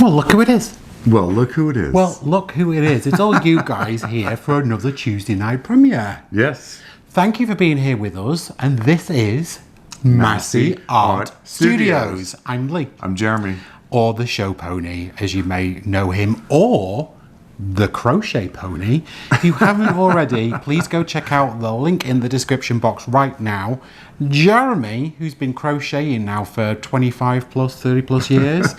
Well, look who it is. Well, look who it is. Well, look who it is. It's all you guys here for another Tuesday night premiere. Yes. Thank you for being here with us. And this is Masse Art Studios. I'm Lee. I'm Jeremy. Or the Show Pony, as you may know him, or the Crochet Pony. If you haven't already, please go check out the link in the description box right now. Jeremy, who's been crocheting now for 25 plus, 30 plus years,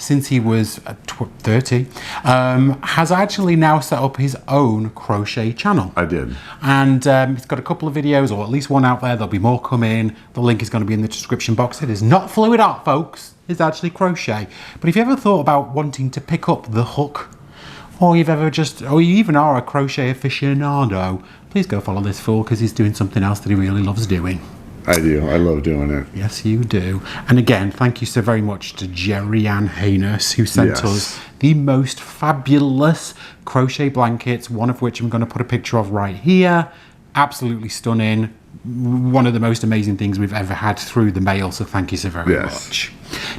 since he was 30, has actually now set up his own crochet channel. I did. And he's got a couple of videos, or at least one out there. There'll be more coming. The link is going to be in the description box. It is not fluid art, folks. It's actually crochet. But if you ever thought about wanting to pick up the hook, or you even are a crochet aficionado, please go follow this fool, because he's doing something else that he really loves doing. I do. I love doing it. Yes, you do. And again, thank you so very much to Jerry Ann Haynes, who sent us the most fabulous crochet blankets, one of which I'm going to put a picture of right here. Absolutely stunning. One of the most amazing things we've ever had through the mail, so thank you so very much.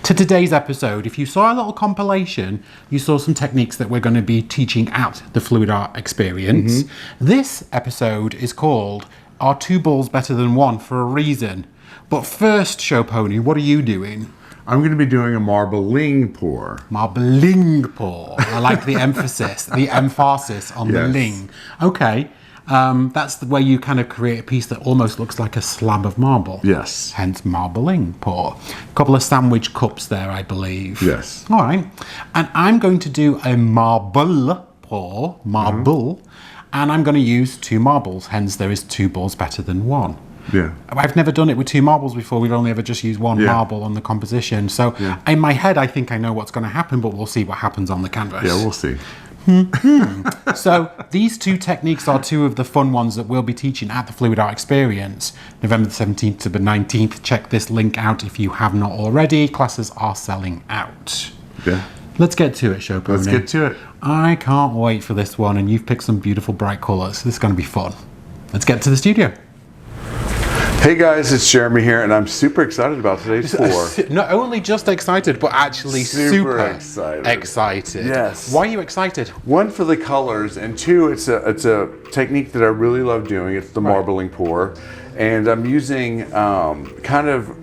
To today's episode, if you saw a little compilation, you saw some techniques that we're going to be teaching at the Fluid Art Experience. This episode is called Are Two Balls Better Than One for a Reason? But first, Show Pony, what are you doing? I'm going to be doing a marbling pour. Marbling pour. I like the emphasis, the emphasis on the ling. Okay. That's the way you kind of create a piece that almost looks like a slab of marble. Yes. Hence marbling pour. A couple of sandwich cups there, I believe. Yes. All right. And I'm going to do a marble pour, and I'm going to use two marbles. Hence, there is two balls better than one. Yeah. I've never done it with two marbles before. We've only ever just used one marble on the composition. So in my head, I think I know what's going to happen, but we'll see what happens on the canvas. Yeah, we'll see. So these two techniques are two of the fun ones that we'll be teaching at the Fluid Art Experience, November the 17th to the 19th. Check this link out if you have not already. Classes are selling out. Yeah. Let's get to it, Show Pony. Let's get to it. I can't wait for this one, and you've picked some beautiful bright colours. This is going to be fun. Let's get to the studio. Hey guys, it's Jeremy here, and I'm super excited about today's pour. Not only just excited, but actually super excited. Yes. Why are you excited? One, for the colors, and two, it's a technique that I really love doing. It's the marbling pour, and I'm using kind of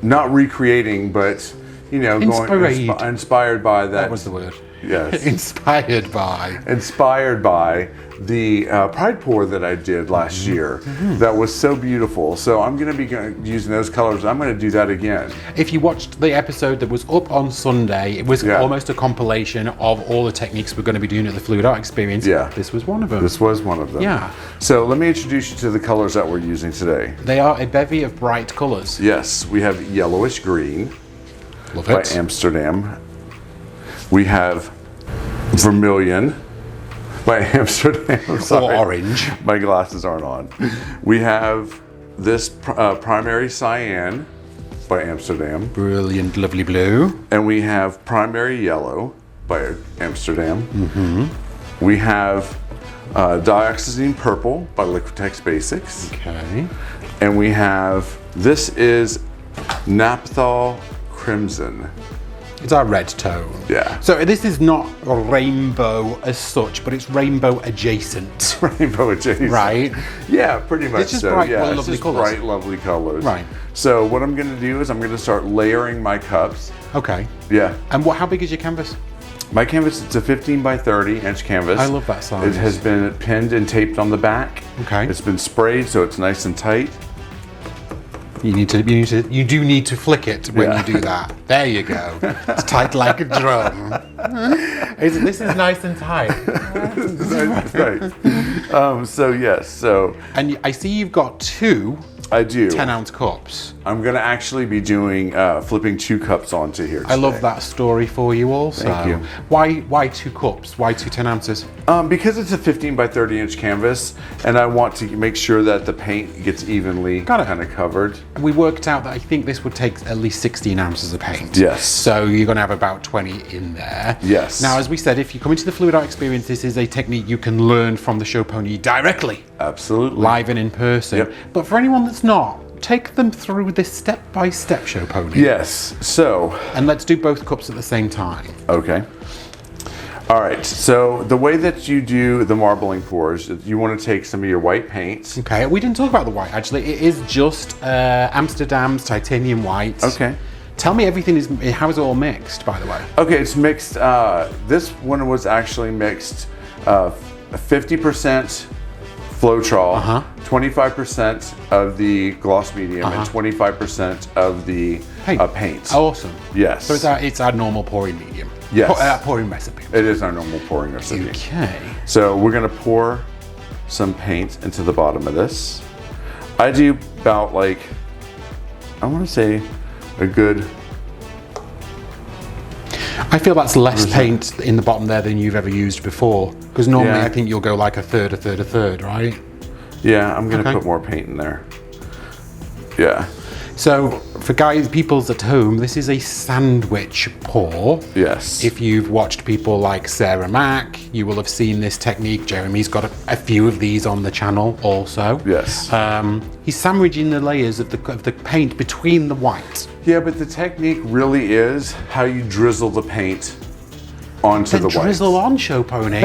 not recreating, but inspired by that. That was the word. Yes. Inspired by the Pride pour that I did last year. That was so beautiful. So I'm going to be using those colors. I'm going to do that again. If you watched the episode that was up on Sunday, it was almost a compilation of all the techniques we're going to be doing at the Fluid Art Experience. Yeah. This was one of them. This was one of them. Yeah. So let me introduce you to the colors that we're using today. They are a bevy of bright colors. Yes. We have yellowish green. Love by it. Amsterdam. We have vermilion by Amsterdam. Or orange. My glasses aren't on. We have this primary cyan by Amsterdam. Brilliant, lovely blue. And we have primary yellow by Amsterdam. We have dioxazine purple by Liquitex Basics. Okay. And we have, this is Naphthol Crimson. It's our red tone. Yeah. So this is not a rainbow as such, but it's rainbow adjacent. Rainbow adjacent. Right? Yeah, pretty much It's just so. bright, Yeah, lovely colors. Bright, lovely colors. Right. So what I'm going to do is I'm going to start layering my cups. Okay. Yeah. And how big is your canvas? My canvas, it's a 15 by 30 inch canvas. I love that size. It has been pinned and taped on the back. Okay. It's been sprayed, so it's nice and tight. You do need to flick it when you do that. There you go. It's tight like a drum. This is nice and tight. This is nice and tight. So yes, and I see you've got two. I do. 10-ounce cups. I'm going to actually be doing flipping 2 cups onto here today. I love that story for you also. Thank you. Why 2 cups? Why 2 10 ounces? Because it's a 15 by 30 inch canvas, and I want to make sure that the paint gets evenly kind of covered. We worked out that I think this would take at least 16 ounces of paint. Yes. So you're going to have about 20 in there. Yes. Now, as we said, if you come into the Fluid Art Experience, this is a technique you can learn from the Show Pony directly. Absolutely. Live and in person. Yep. But for anyone that's not, take them through this step-by-step show pony. Yes. So. And let's do both cups at the same time. Okay. All right, so the way that you do the marbling pours, you want to take some of your white paints. Okay, we didn't talk about the white, actually. It is just Amsterdam's titanium white. Okay. Tell me how is it all mixed, by the way? Okay, it's mixed. This one was actually mixed 50% Floetrol, 25% of the gloss medium, and 25% of the paint. Awesome. Yes. So it's our normal pouring medium. Yes. Pouring recipe. It is our normal pouring recipe. Okay. So we're gonna pour some paint into the bottom of this. I do about I wanna say a good... I feel that's less paint in the bottom there than you've ever used before. Because normally I think you'll go like a third, right? Yeah, I'm gonna put more paint in there. Yeah. So for peoples at home, this is a sandwich pour. Yes. If you've watched people like Sarah Mack, you will have seen this technique. Jeremy's got a few of these on the channel also. Yes. He's sandwiching the layers of the paint between the white. Yeah, but the technique really is how you drizzle the paint onto the white. Drizzle on, show pony.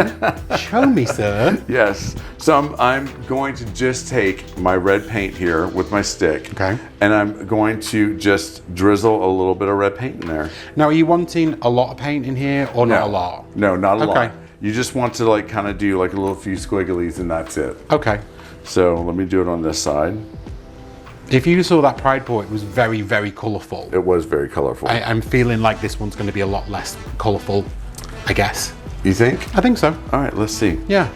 Show me, sir. Yes. So I'm going to just take my red paint here with my stick. Okay. And I'm going to just drizzle a little bit of red paint in there. Now, are you wanting a lot of paint in here or not a lot? No, not a lot. You just want to kind of do a little few squigglies and that's it. Okay. So let me do it on this side. If you saw that Pride pour, it was very, very colourful. It was very colourful. I'm feeling like this one's going to be a lot less colourful, I guess. You think? I think so. All right, let's see. Yeah.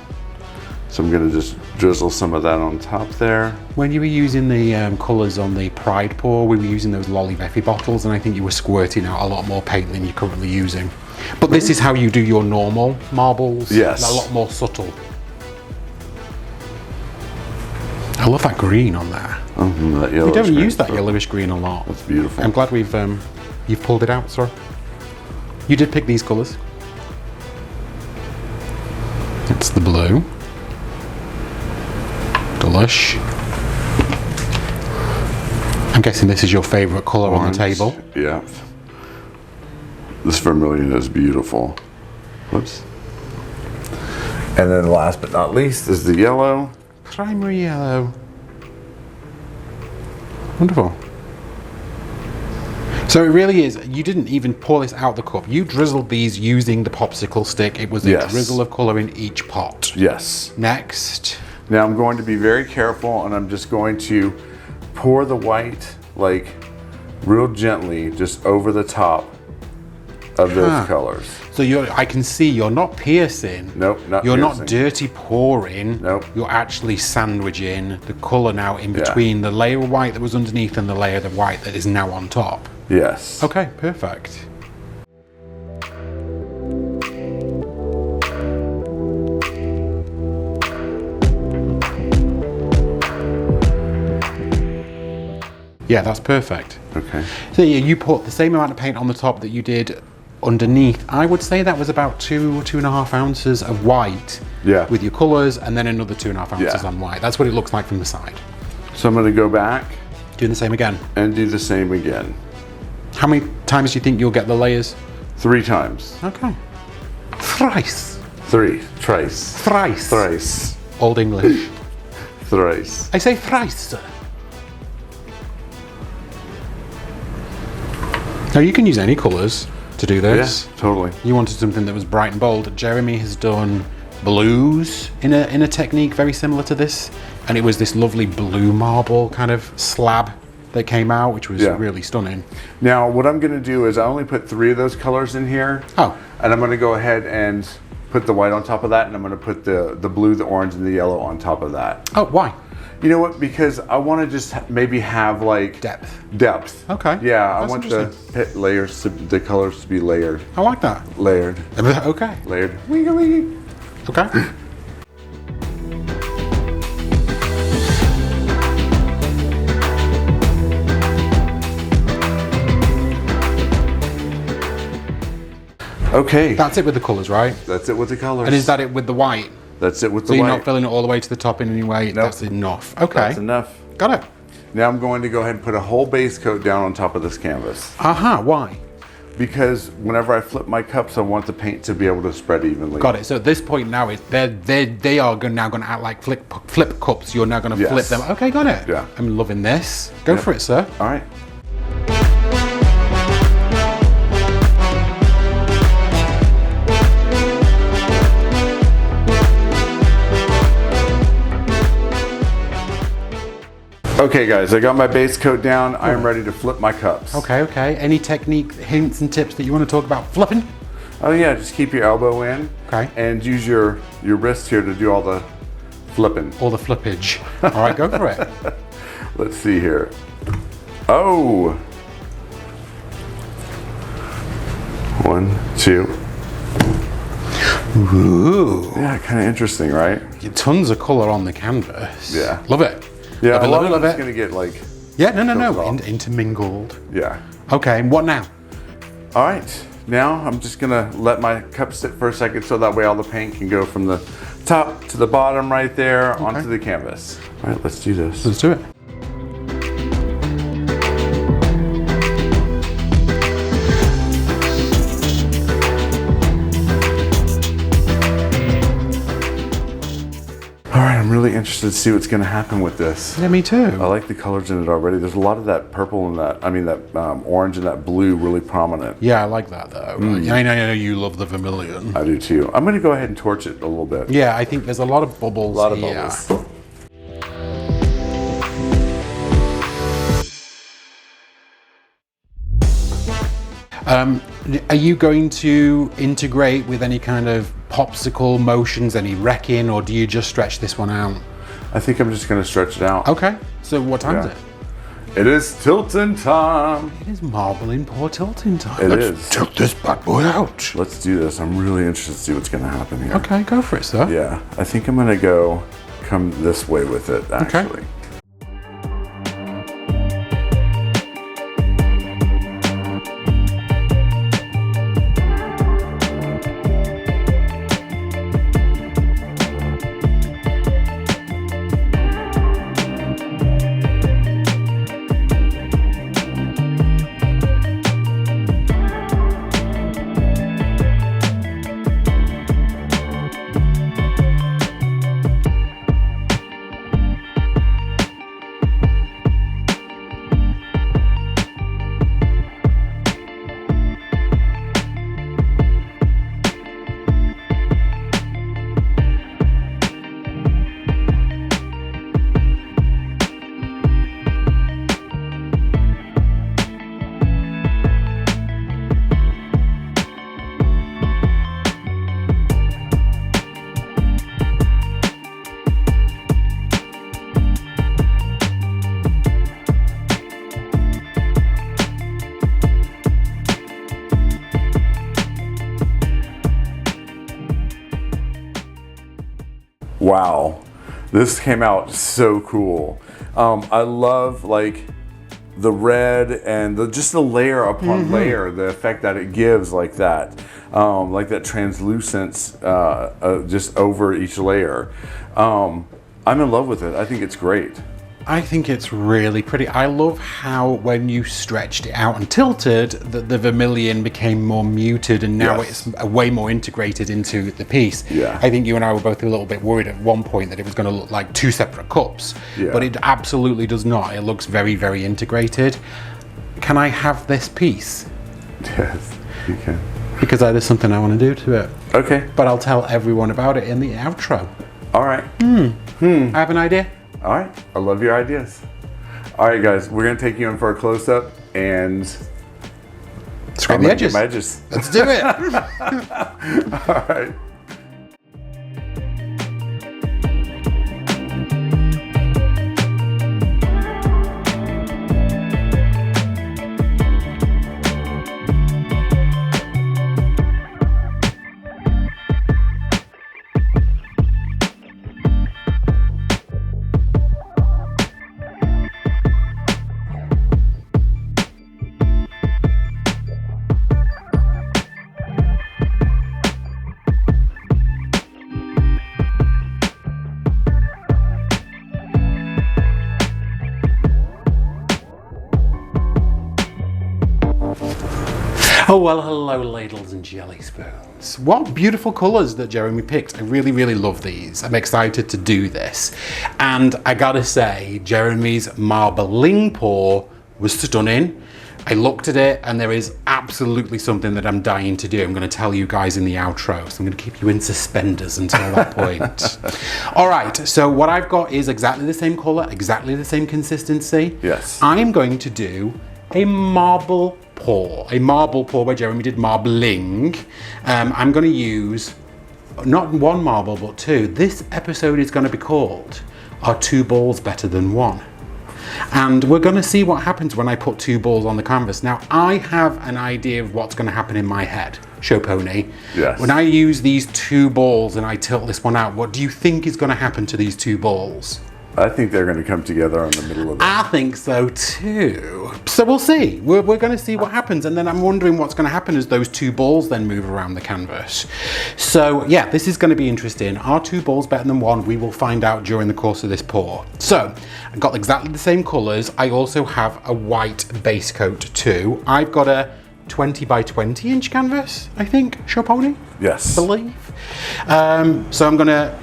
So I'm going to just drizzle some of that on top there. When you were using the colours on the Pride pour, we were using those Lolly Veffy bottles, and I think you were squirting out a lot more paint than you're currently using. But this is how you do your normal marbles. Yes. A lot more subtle. I love that green on there. That We don't use that yellowish green a lot. That's beautiful. I'm glad you've pulled it out, sorry. You did pick these colours. It's the blue. Delish. I'm guessing this is your favourite colour on the table. Yeah. This vermilion is beautiful. Whoops. And then last but not least is the yellow. Primary yellow. Wonderful. So it really is, you didn't even pour this out the cup. You drizzled these using the popsicle stick. It was a drizzle of colour in each pot. Yes. Next. Now I'm going to be very careful and I'm just going to pour the white real gently just over the top of those colors. So I can see you're not piercing. Nope, not You're piercing. not dirty pouring. Nope. You're actually sandwiching the colour now in between the layer of white that was underneath and the layer of white that is now on top. Yes. Okay, perfect. Yeah, that's perfect. Okay. So yeah, you put the same amount of paint on the top that you did underneath. I would say that was about 2.5 ounces of white with your colours, and then another 2.5 ounces on white. That's what it looks like from the side. So I'm going to go back. Doing the same again. And do the same again. How many times do you think you'll get the layers? 3 times. Okay. Thrice. 3. Thrice. Thrice. Thrice. Old English. Thrice. I say thrice, sir. Now you can use any colours to do this. Yeah, totally. You wanted something that was bright and bold. Jeremy has done blues in a technique very similar to this, and it was this lovely blue marble kind of slab that came out, which was really stunning. Now what I'm going to do is I only put 3 of those colors in here. Oh. And I'm going to go ahead and put the white on top of that, and I'm going to put the blue, the orange, and the yellow on top of that. Oh, why? You know what? Because I want to just maybe have depth. Okay. Yeah, I want the layers, the colors to be layered. I like that. Layered. Okay. Layered. Okay. Okay. That's it with the colours, right? That's it with the colors. And is that it with the white? That's it with So the white. you're not filling it all the way to the top in any way? Nope. That's enough. Okay. That's enough. Got it. Now I'm going to go ahead and put a whole base coat down on top of this canvas. Why? Because whenever I flip my cups, I want the paint to be able to spread evenly. Got it. So at this point now, they are now going to act like flip cups. You're now going to flip them. Okay, got it. Yeah. I'm loving this. Go for it, sir. All right. Okay guys, I got my base coat down. I am ready to flip my cups. Okay. Any technique, hints and tips that you want to talk about flipping? Oh yeah, just keep your elbow in. Okay. And use your wrist here to do all the flipping. All the flippage. All right, go for it. Let's see here. Oh. 1, 2. Ooh. Yeah, kind of interesting, right? Tons of color on the canvas. Yeah. Love it. Yeah, love it. It's gonna get like. Yeah, no. Intermingled. Yeah. Okay, and what now? All right. Now I'm just gonna let my cup sit for a second so that way all the paint can go from the top to the bottom right there onto the canvas. All right, let's do this. Let's do it. All right, I'm really interested to see what's gonna happen with this. Yeah, me too. I like the colors in it already. There's a lot of that purple and that orange and that blue really prominent. Yeah, I like that though. I know you love the vermilion. I do too. I'm gonna go ahead and torch it a little bit. Yeah, I think there's a lot of bubbles. A lot of here. bubbles. Are you going to integrate with any kind of popsicle motions, any wrecking, or do you just stretch this one out? I think I'm just gonna stretch it out. Okay, so what time is it? It is tilting time. It is marbling pour tilting time. Let's tilt this bad boy out. Let's do this. I'm really interested to see what's gonna happen here. Okay, go for it, sir. Yeah, I think I'm gonna come this way with it, actually. Okay. Wow, this came out so cool. I love like the red and just the layer upon layer, the effect that it gives like that translucence just over each layer. I'm in love with it. I think it's great. I think it's really pretty. I love how when you stretched it out and tilted, the vermilion became more muted and now it's way more integrated into the piece. Yeah. I think you and I were both a little bit worried at one point that it was going to look like two separate cups, but it absolutely does not. It looks very, very integrated. Can I have this piece? Yes, you can. Because there's something I want to do to it. Okay. But I'll tell everyone about it in the outro. All right. I have an idea. All right. I love your ideas. All right, guys. We're going to take you in for a close-up and scrape the edges. My edges. Let's do it. All right. Oh, well, hello, ladles and jelly spoons. What beautiful colours that Jeremy picked. I really, really love these. I'm excited to do this. And I gotta say, Jeremy's marbling pour was stunning. I looked at it and there is absolutely something that I'm dying to do. I'm going to tell you guys in the outro, so I'm going to keep you in suspenders until that point. All right, so what I've got is exactly the same colour, exactly the same consistency. Yes. I'm going to do a marble pour where Jeremy did marbling. I'm going to use not one marble, but two. This episode is going to be called Are Two Balls Better Than One? And we're going to see what happens when I put two balls on the canvas. Now, I have an idea of what's going to happen in my head. Show pony. Yes. When I use these two balls and I tilt this one out, what do you think is going to happen to these two balls? I think they're going to come together in the middle of it. I think so too. So we'll see. We're going to see what happens. And then I'm wondering what's going to happen as those two balls then move around the canvas. So yeah, this is going to be interesting. Are two balls better than one? We will find out during the course of this pour. So I've got exactly the same colours. I also have a white base coat too. I've got a 20 by 20 inch canvas, I think, Show pony? Yes. I believe. So I'm going to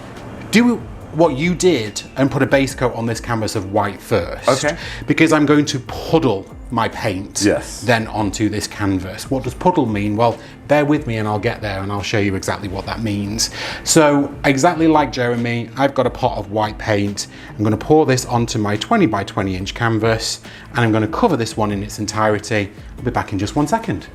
do what you did and put a base coat on this canvas of white first. Okay. Because I'm going to puddle my paint Yes. then onto this canvas. What does puddle mean? Well, bear with me and I'll get there and I'll show you exactly what that means. So exactly like Jeremy, I've got a pot of white paint. I'm going to pour this onto my 20 by 20 inch canvas and I'm going to cover this one in its entirety. I'll be back in just 1 second.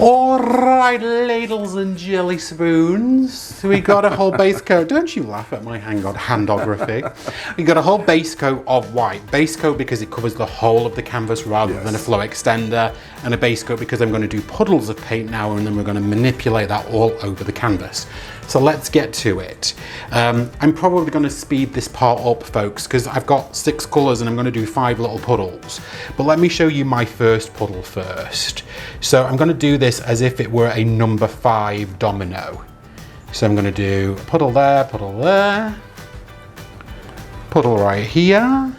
All right, ladles and jelly spoons. We got a whole base coat. Don't you laugh at my handography. We got a whole base coat of white. Base coat because it covers the whole of the canvas rather than a flow extender. And a base coat because I'm going to do puddles of paint now and then we're going to manipulate that all over the canvas. So let's get to it. I'm probably going to speed this part up, folks, because I've got 6 colours and I'm going to do 5 little puddles. But let me show you my first puddle first. So I'm going to do this as if it were a number 5 domino. So I'm going to do puddle there, puddle right here,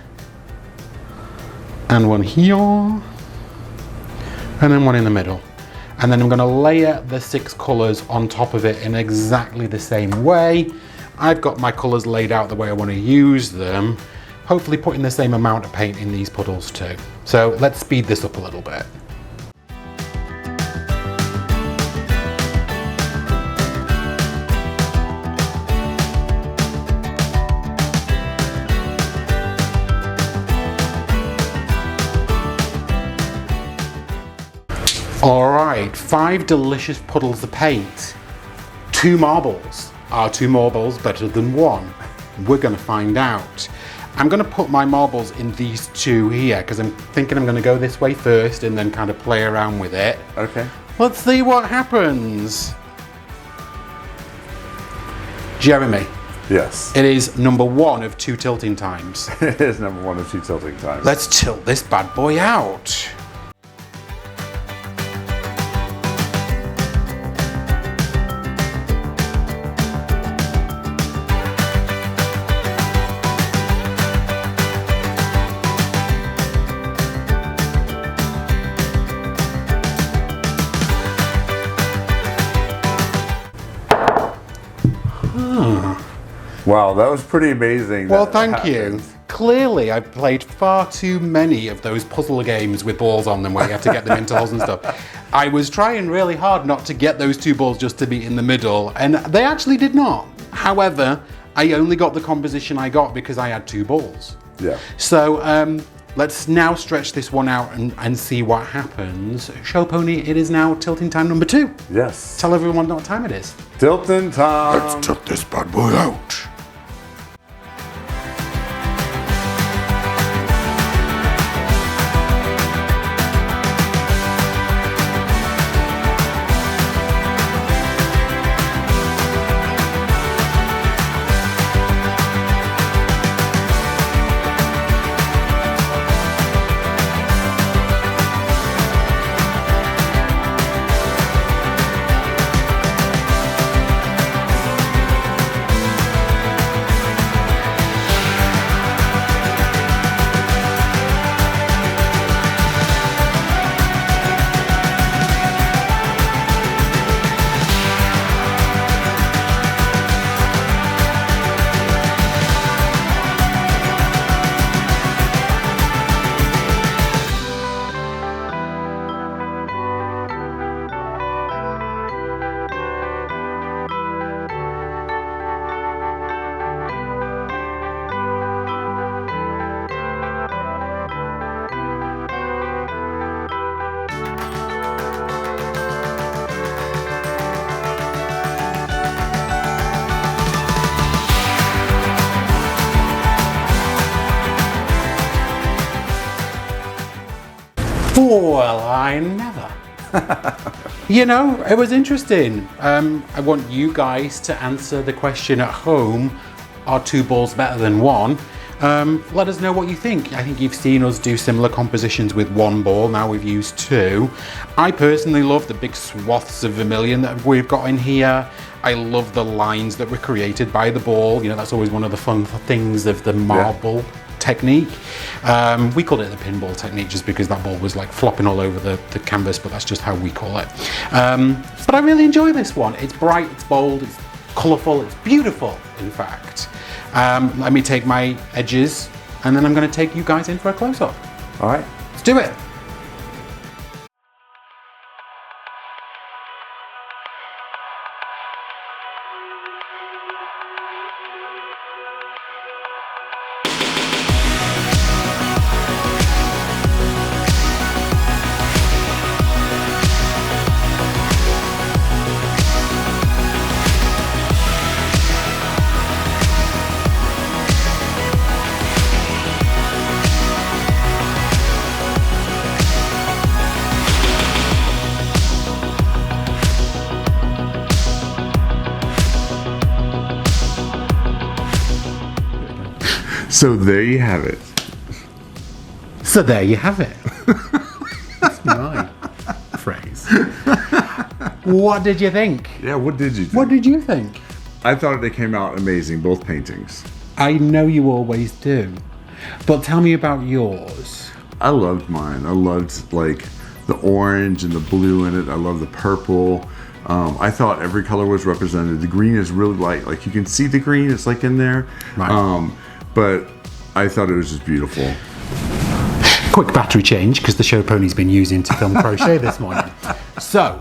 and one here, and then one in the middle. And then I'm going to layer the 6 colours on top of it in exactly the same way. I've got my colours laid out the way I want to use them, hopefully putting the same amount of paint in these puddles too. So let's speed this up a little bit. All right, 5 delicious puddles of paint. 2 marbles. Are 2 marbles better than 1? We're going to find out. I'm going to put my marbles in these 2 here because I'm thinking I'm going to go this way first and then kind of play around with it. Okay. Let's see what happens. Jeremy. Yes. It is number 1 of 2 tilting times. It is number 1 of 2 tilting times. Let's tilt this bad boy out. Wow, that was pretty amazing. Well, thank you. Clearly, I've played far too many of those puzzle games with balls on them where you have to get them into holes and stuff. I was trying really hard not to get those 2 balls just to be in the middle, and they actually did not. However, I only got the composition I got because I had 2 balls. Yeah. So let's now stretch this one out and see what happens. Show pony, it is now tilting time number 2. Yes. Tell everyone what time it is. Tilting time. Let's tilt this bad boy out. Well, I never. You know, it was interesting. I want you guys to answer the question at home, are 2 balls better than 1? Let us know what you think. I think you've seen us do similar compositions with 1 ball, now we've used 2. I personally love the big swaths of vermilion that we've got in here. I love the lines that were created by the ball. You know, that's always one of the fun things of the marble technique. We called it the pinball technique just because that ball was like flopping all over the canvas, but that's just how we call it. But I really enjoy this one. It's bright, it's bold, it's colourful, it's beautiful, in fact. Let me take my edges and then I'm going to take you guys in for a close-up. All right. Let's do it. So there you have it. So there you have it. That's my phrase. What did you think? Yeah, what did you think? What did you think? I thought they came out amazing, both paintings. I know you always do. But tell me about yours. I loved mine. I loved like the orange and the blue in it. I love the purple. I thought every color was represented. The green is really light. Like you can see the green, it's like in there. Right. But I thought it was just beautiful. Quick battery change because the show pony's been using to film crochet this morning. So,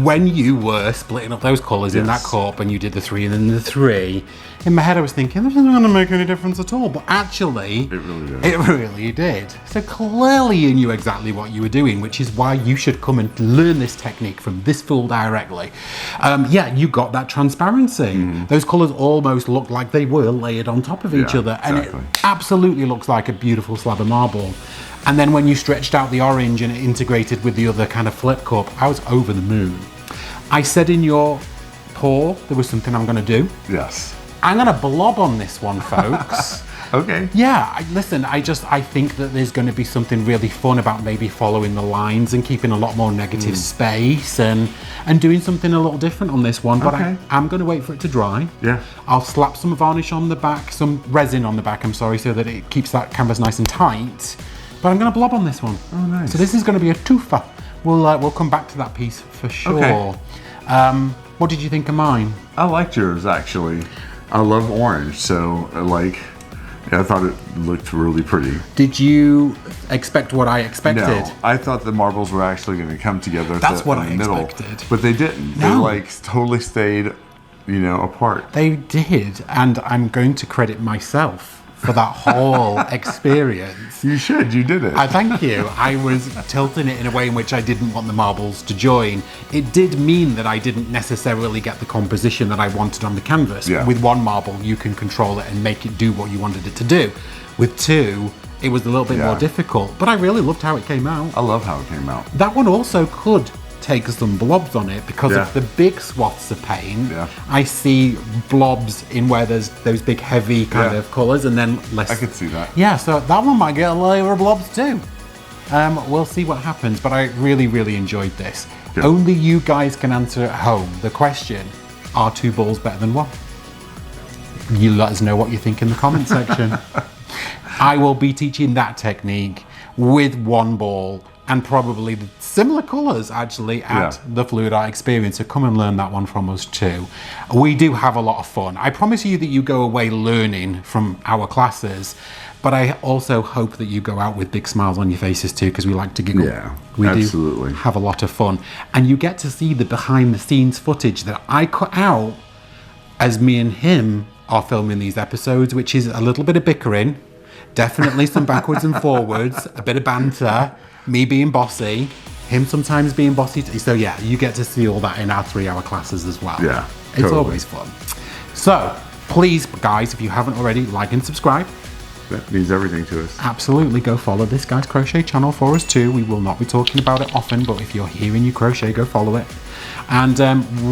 when you were splitting up those colours in that cup and you did the 3 and then the 3, in my head I was thinking, this isn't going to make any difference at all. But actually, it really did. It really did. So clearly you knew exactly what you were doing, which is why you should come and learn this technique from this fool directly. Yeah, you got that transparency. Mm-hmm. Those colours almost looked like they were layered on top of each other. And it absolutely looks like a beautiful slab of marble. And then when you stretched out the orange and it integrated with the other kind of flip cup, I was over the moon. I said in your pour, there was something I'm going to do. Yes. I'm going to blob on this one, folks. Okay. Yeah, listen, I think that there's going to be something really fun about maybe following the lines and keeping a lot more negative space and doing something a little different on this one. But I'm going to wait for it to dry. Yeah. I'll slap some varnish on the back, some resin on the back, I'm sorry, so that it keeps that canvas nice and tight. But I'm going to blob on this one. Oh, nice. So this is going to be a twofer. We'll come back to that piece for sure. Okay. What did you think of mine? I liked yours, actually. I love orange, so I thought it looked really pretty. Did you expect what I expected? No, I thought the marbles were actually going to come together. That's what in I the middle, expected. But they didn't. No. They totally stayed, apart. They did, and I'm going to credit myself for that whole experience. You should. You did it. Thank you. I was tilting it in a way in which I didn't want the marbles to join. It did mean that I didn't necessarily get the composition that I wanted on the canvas. Yeah. With one marble, you can control it and make it do what you wanted it to do. With 2, it was a little bit more difficult, but I really loved how it came out. I love how it came out. That one also could take some blobs on it because of the big swaths of paint. Yeah. I see blobs in where there's those big heavy kind of colours and then less. I could see that. Yeah, so that one might get a layer of blobs too. We'll see what happens, but I really, really enjoyed this. Good. Only you guys can answer at home the question, are 2 balls better than 1? You let us know what you think in the comment section. I will be teaching that technique with 1 ball and probably the similar colours actually at the Fluid Art Experience, so come and learn that one from us too. We do have a lot of fun. I promise you that you go away learning from our classes, but I also hope that you go out with big smiles on your faces too, because we like to giggle. Yeah, we absolutely. do have a lot of fun. And you get to see the behind the scenes footage that I cut out as me and him are filming these episodes, which is a little bit of bickering, definitely some backwards and forwards, a bit of banter, me being bossy, him sometimes being bossy. So yeah, you get to see all that in our 3-hour classes as well. Yeah, it's always fun. So please, guys, if you haven't already, like and subscribe. That means everything to us. Absolutely, go follow this guy's crochet channel for us too. We will not be talking about it often, but if you're hearing you crochet, go follow it. And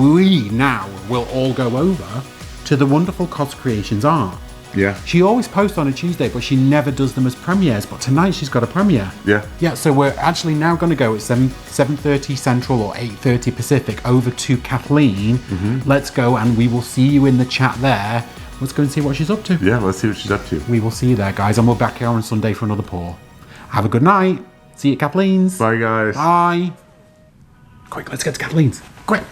we now will all go over to the wonderful Cos Creations art. Yeah. She always posts on a Tuesday, but she never does them as premieres. But tonight she's got a premiere. Yeah. Yeah, so we're actually now going to go at 7:30 Central or 8:30 Pacific over to Kathleen. Let's go and we will see you in the chat there. Let's go and see what she's up to. Yeah, let's see what she's up to. We will see you there, guys, and we're back here on Sunday for another pour. Have a good night. See you at Kathleen's. Bye, guys. Bye. Quick, let's get to Kathleen's. Quick.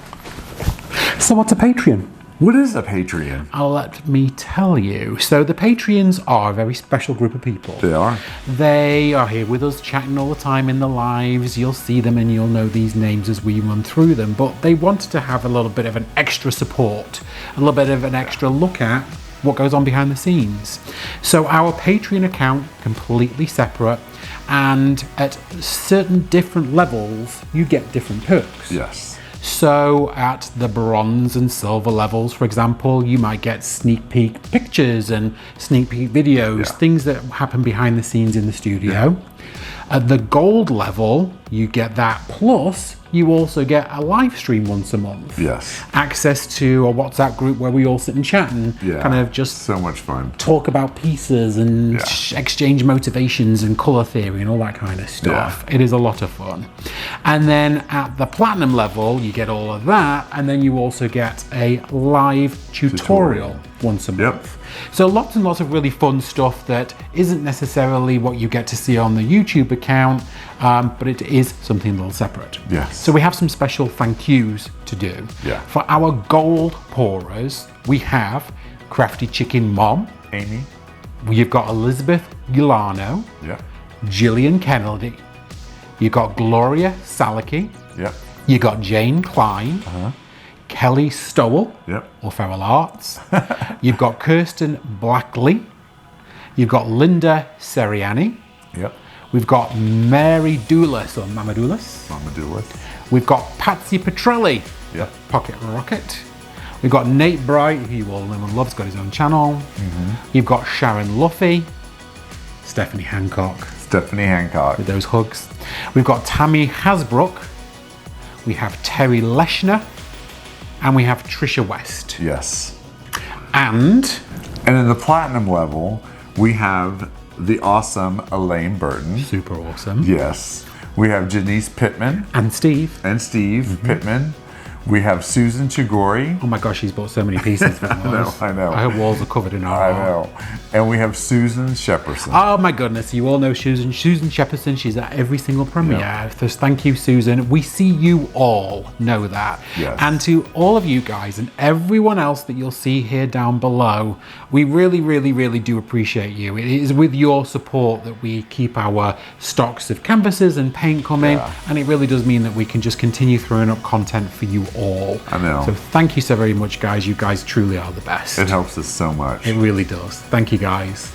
So what's a Patreon? What is a Patreon? Let me tell you. So the Patreons are a very special group of people. They are. They are here with us chatting all the time in the lives. You'll see them and you'll know these names as we run through them. But they wanted to have a little bit of an extra support, a little bit of an extra look at what goes on behind the scenes. So our Patreon account, completely separate, and at certain different levels, you get different perks. Yes. So at the bronze and silver levels, for example, you might get sneak peek pictures and sneak peek videos, things that happen behind the scenes in the studio. At the gold level, you get that, plus you also get a live stream once a month. Yes. Access to a WhatsApp group where we all sit and chat and kind of just so much fun. Talk about pieces and exchange motivations and color theory and all that kind of stuff. It is a lot of fun. And then at the platinum level, you get all of that, and then you also get a live tutorial once a month. So lots and lots of really fun stuff that isn't necessarily what you get to see on the YouTube account, but it is something a little separate. Yes. So we have some special thank yous to do. For our gold pourers, we have Crafty Chicken Mom, Amy. You've got Elizabeth Gilano, Gillian Kennedy, you got Gloria Salaki, you got Jane Klein, Kelly Stowell, or Feral Arts. You've got Kirsten Blackley. You've got Linda Seriani. We've got Mary Doulis, or Mama Doulis. Mama Doulis. We've got Patsy Petrelli, Pocket Rocket. We've got Nate Bright, who you all know and love's got his own channel. You've got Sharon Luffy, Stephanie Hancock. With those hugs. We've got Tammy Hasbrook. We have Terry Leshner. And we have Trisha West. And in the platinum level, we have the awesome Elaine Burton. Super awesome. Yes. We have Janice Pittman. And Steve. Pittman. We have Susan Chigori. Oh my gosh, she's bought so many pieces from us. I know. Her walls are covered in art. I know. And we have Susan Shepperson. Oh my goodness, you all know Susan Shepperson. She's at every single premiere. So thank you, Susan. We see you all, know that. And to all of you guys and everyone else that you'll see here down below, we really, really, really do appreciate you. It is with your support that we keep our stocks of canvases and paint coming. And it really does mean that we can just continue throwing up content for you all. I know. So thank you so very much, guys. You guys truly are the best. It helps us so much. It really does. Thank you, guys.